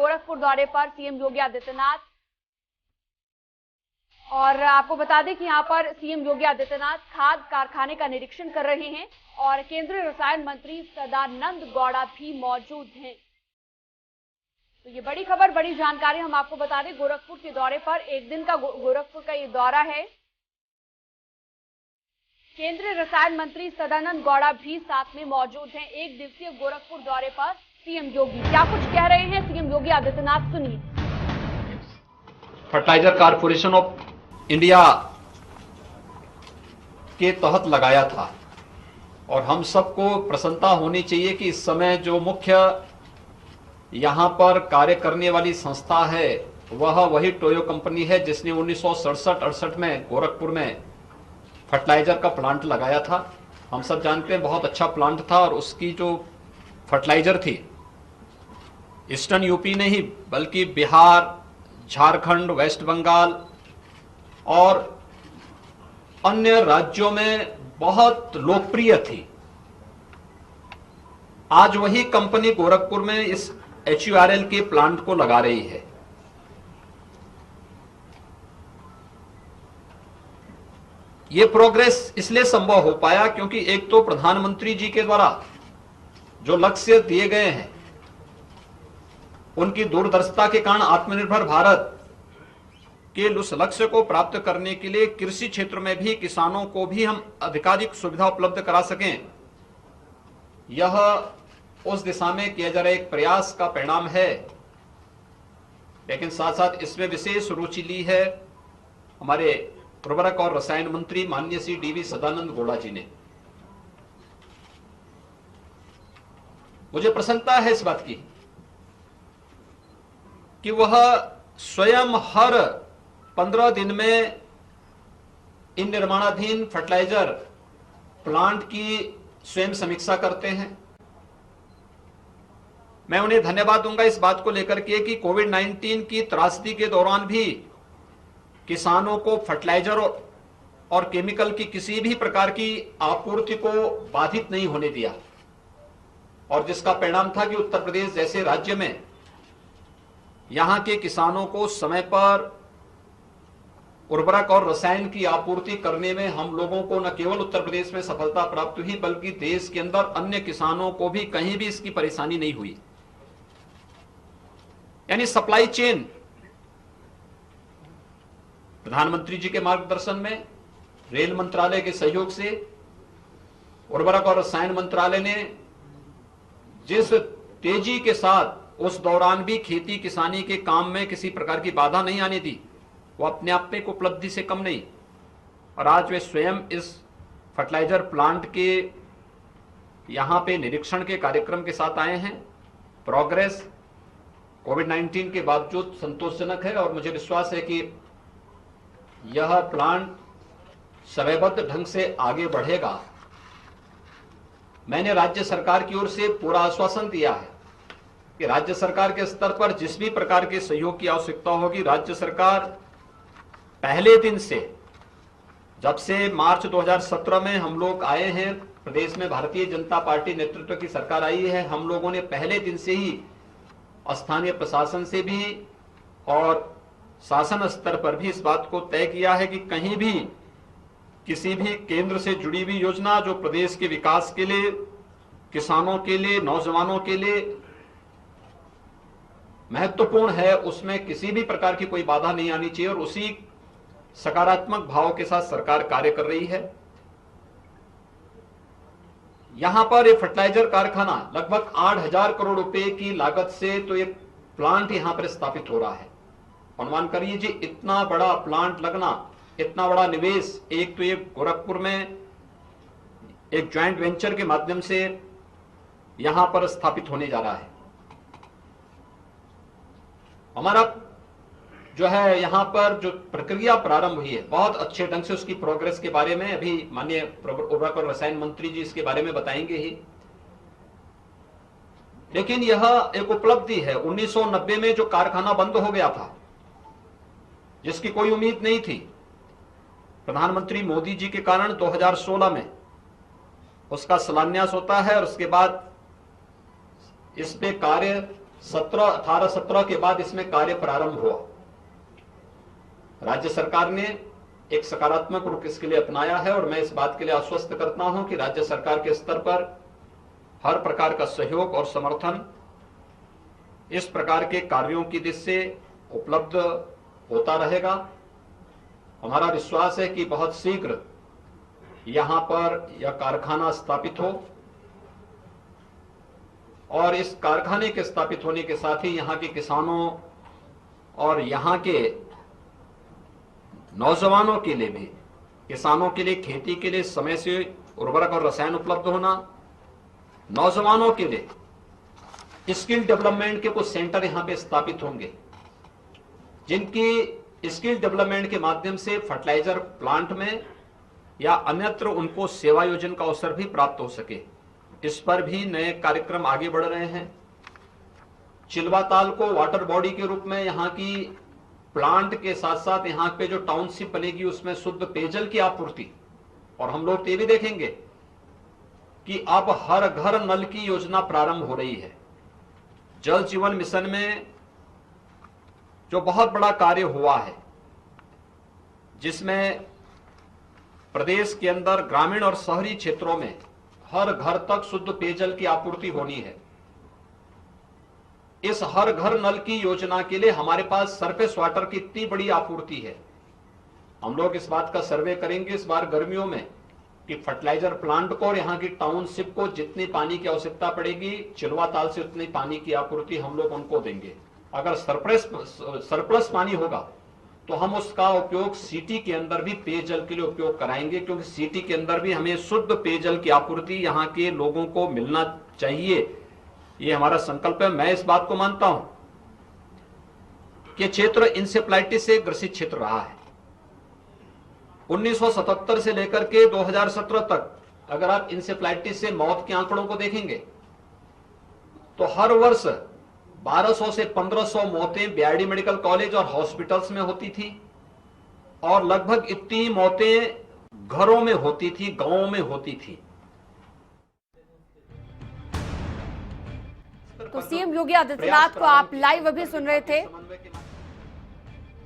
गोरखपुर दौरे पर सीएम योगी आदित्यनाथ। और आपको बता दें कि यहां पर सीएम योगी आदित्यनाथ खाद कारखाने का निरीक्षण कर रहे हैं और केंद्रीय रसायन मंत्री सदानंद गौड़ा भी मौजूद हैं। तो ये बड़ी खबर, बड़ी जानकारी हम आपको बता दें। गोरखपुर के दौरे पर एक दिन का गोरखपुर का ये दौरा है। केंद्रीय रसायन मंत्री सदानंद गौड़ा भी साथ में मौजूद हैं। एक दिवसीय गोरखपुर दौरे पर सीएम योगी क्या कुछ कह रहे हैं सीएम योगी आदित्यनाथ, सुनिए। फर्टिलाइजर कारपोरेशन ऑफ इंडिया के तहत लगाया था और हम सबको प्रसन्नता होनी चाहिए कि इस समय जो मुख्य यहां पर कार्य करने वाली संस्था है वह वही टोयो कंपनी है जिसने 1967-68 में गोरखपुर में फर्टिलाइजर का प्लांट लगाया था। हम सब जानते हैं बहुत अच्छा प्लांट था और उसकी जो फर्टिलाइजर थी ईस्टर्न यूपी नहीं बल्कि बिहार, झारखंड, वेस्ट बंगाल और अन्य राज्यों में बहुत लोकप्रिय थी। आज वही कंपनी गोरखपुर में इस HURL के प्लांट को लगा रही है। यह प्रोग्रेस इसलिए संभव हो पाया क्योंकि एक तो प्रधानमंत्री जी के द्वारा जो लक्ष्य दिए गए हैं उनकी दूरदर्शिता के कारण आत्मनिर्भर भारत के उस लक्ष्य को प्राप्त करने के लिए कृषि क्षेत्र में भी किसानों को भी हम अधिकाधिक सुविधा उपलब्ध करा सकें, यह उस दिशा में किया जा रहा एक प्रयास का परिणाम है। लेकिन साथ साथ इसमें विशेष रुचि ली है हमारे उर्वरक और रसायन मंत्री माननीय श्री DV सदानंद गौड़ा जी ने। मुझे प्रसन्नता है इस बात की कि वह स्वयं हर 15 दिन में इन निर्माणाधीन फर्टिलाइजर प्लांट की स्वयं समीक्षा करते हैं। मैं उन्हें धन्यवाद दूंगा इस बात को लेकर के कि कोविड-19 की त्रासदी के दौरान भी किसानों को फर्टिलाइजर और केमिकल की किसी भी प्रकार की आपूर्ति को बाधित नहीं होने दिया और जिसका परिणाम था कि उत्तर प्रदेश जैसे राज्य में यहां के किसानों को समय पर उर्वरक और रसायन की आपूर्ति करने में हम लोगों को न केवल उत्तर प्रदेश में सफलता प्राप्त हुई बल्कि देश के अंदर अन्य किसानों को भी कहीं भी इसकी परेशानी नहीं हुई। यानी सप्लाई चेन प्रधानमंत्री जी के मार्गदर्शन में, रेल मंत्रालय के सहयोग से, उर्वरक और रसायन मंत्रालय ने जिस तेजी के साथ उस दौरान भी खेती किसानी के काम में किसी प्रकार की बाधा नहीं आने दी, वो अपने आप में एक उपलब्धि से कम नहीं। और आज वे स्वयं इस फर्टिलाइजर प्लांट के यहां पे निरीक्षण के कार्यक्रम के साथ आए हैं। प्रोग्रेस कोविड-19 के बावजूद संतोषजनक है और मुझे विश्वास है कि यह प्लांट समयबद्ध ढंग से आगे बढ़ेगा। मैंने राज्य सरकार की ओर से पूरा आश्वासन दिया है कि राज्य सरकार के स्तर पर जिस भी प्रकार के सहयोग की आवश्यकता होगी, राज्य सरकार पहले दिन से, जब से मार्च 2017 में हम लोग आए हैं प्रदेश में, भारतीय जनता पार्टी नेतृत्व की सरकार आई है, हम लोगों ने पहले दिन से ही स्थानीय प्रशासन से भी और शासन स्तर पर भी इस बात को तय किया है कि कहीं भी किसी भी केंद्र से जुड़ी हुई योजना जो प्रदेश के विकास के लिए, किसानों के लिए, नौजवानों के लिए महत्वपूर्ण है, उसमें किसी भी प्रकार की कोई बाधा नहीं आनी चाहिए और उसी सकारात्मक भाव के साथ सरकार कार्य कर रही है। यहां पर ये फर्टिलाइजर कारखाना लगभग 8,000 करोड़ रुपए की लागत से तो ये प्लांट यहां पर स्थापित हो रहा है। अनुमान करिए जी, इतना बड़ा प्लांट लगना, इतना बड़ा निवेश, एक तो ये गोरखपुर में एक ज्वाइंट वेंचर के माध्यम से यहां पर स्थापित होने जा रहा है। हमारा जो है यहां पर जो प्रक्रिया प्रारंभ हुई है बहुत अच्छे ढंग से, उसकी प्रोग्रेस के बारे में अभी माननीय उर्वरक और रसायन मंत्री जी इसके बारे में बताएंगे ही। लेकिन यह एक उपलब्धि है। 1990 में जो कारखाना बंद हो गया था, जिसकी कोई उम्मीद नहीं थी, प्रधानमंत्री मोदी जी के कारण 2016 में उसका शिलान्यास होता है और उसके बाद इस पे कार्य 18-17 के बाद इसमें कार्य प्रारंभ हुआ। राज्य सरकार ने एक सकारात्मक रुख इसके लिए अपनाया है और मैं इस बात के लिए आश्वस्त करता हूं कि राज्य सरकार के स्तर पर हर प्रकार का सहयोग और समर्थन इस प्रकार के कार्यों की दिशा से उपलब्ध होता रहेगा। हमारा विश्वास है कि बहुत शीघ्र यहां पर यह कारखाना स्थापित हो और इस कारखाने के स्थापित होने के साथ ही यहां के किसानों और यहां के नौजवानों के लिए भी, किसानों के लिए खेती के लिए समय से उर्वरक और रसायन उपलब्ध होना, नौजवानों के लिए स्किल डेवलपमेंट के कुछ सेंटर यहां पे स्थापित होंगे जिनकी स्किल डेवलपमेंट के माध्यम से फर्टिलाइजर प्लांट में या अन्यत्र उनको सेवा योजन का अवसर भी प्राप्त हो सके। इस पर भी नए कार्यक्रम आगे बढ़ रहे हैं। चिलवाताल को वाटर बॉडी के रूप में यहां की प्लांट के साथ साथ यहां पे जो टाउनशिप बनेगी उसमें शुद्ध पेयजल की आपूर्ति, और हम लोग ये भी देखेंगे कि अब हर घर नल की योजना प्रारंभ हो रही है। जल जीवन मिशन में जो बहुत बड़ा कार्य हुआ है, जिसमें प्रदेश के अंदर ग्रामीण और शहरी क्षेत्रों में हर घर तक शुद्ध पेयजल की आपूर्ति होनी है। इस हर घर नल की योजना के लिए हमारे पास सरफेस वाटर की इतनी बड़ी आपूर्ति है। हम लोग इस बात का सर्वे करेंगे इस बार गर्मियों में कि फर्टिलाइजर प्लांट को और यहाँ की टाउनशिप को जितनी पानी की आवश्यकता पड़ेगी, चिलवाताल से उतनी पानी की आपूर्ति हम लोग उनको देंगे। अगर सरप्लस पानी होगा तो हम उसका उपयोग सिटी के अंदर भी पेयजल के लिए उपयोग कराएंगे, क्योंकि सिटी के अंदर भी हमें शुद्ध पेयजल की आपूर्ति यहाँ के लोगों को मिलना चाहिए। ये हमारा संकल्प है। मैं इस बात को मानता हूं कि क्षेत्र इंसेफ्लाइटिस से ग्रसित क्षेत्र रहा है। 1977 से लेकर के 2017 तक अगर आप इंसेफ्लाइटिस से मौत के आंकड़ों को देखेंगे तो हर वर्ष 1200 से 1500 मौतें बीआरडी मेडिकल कॉलेज और हॉस्पिटल्स में होती थी, और लगभग इतनी मौतें घरों में होती थी, गांवों में होती थी। तो सीएम योगी आदित्यनाथ को आप लाइव अभी सुन रहे थे,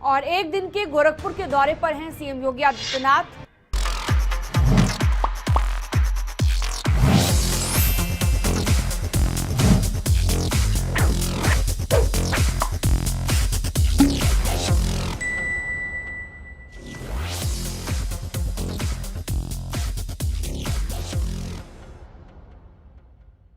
और एक दिन के गोरखपुर के दौरे पर हैं सीएम योगी आदित्यनाथ।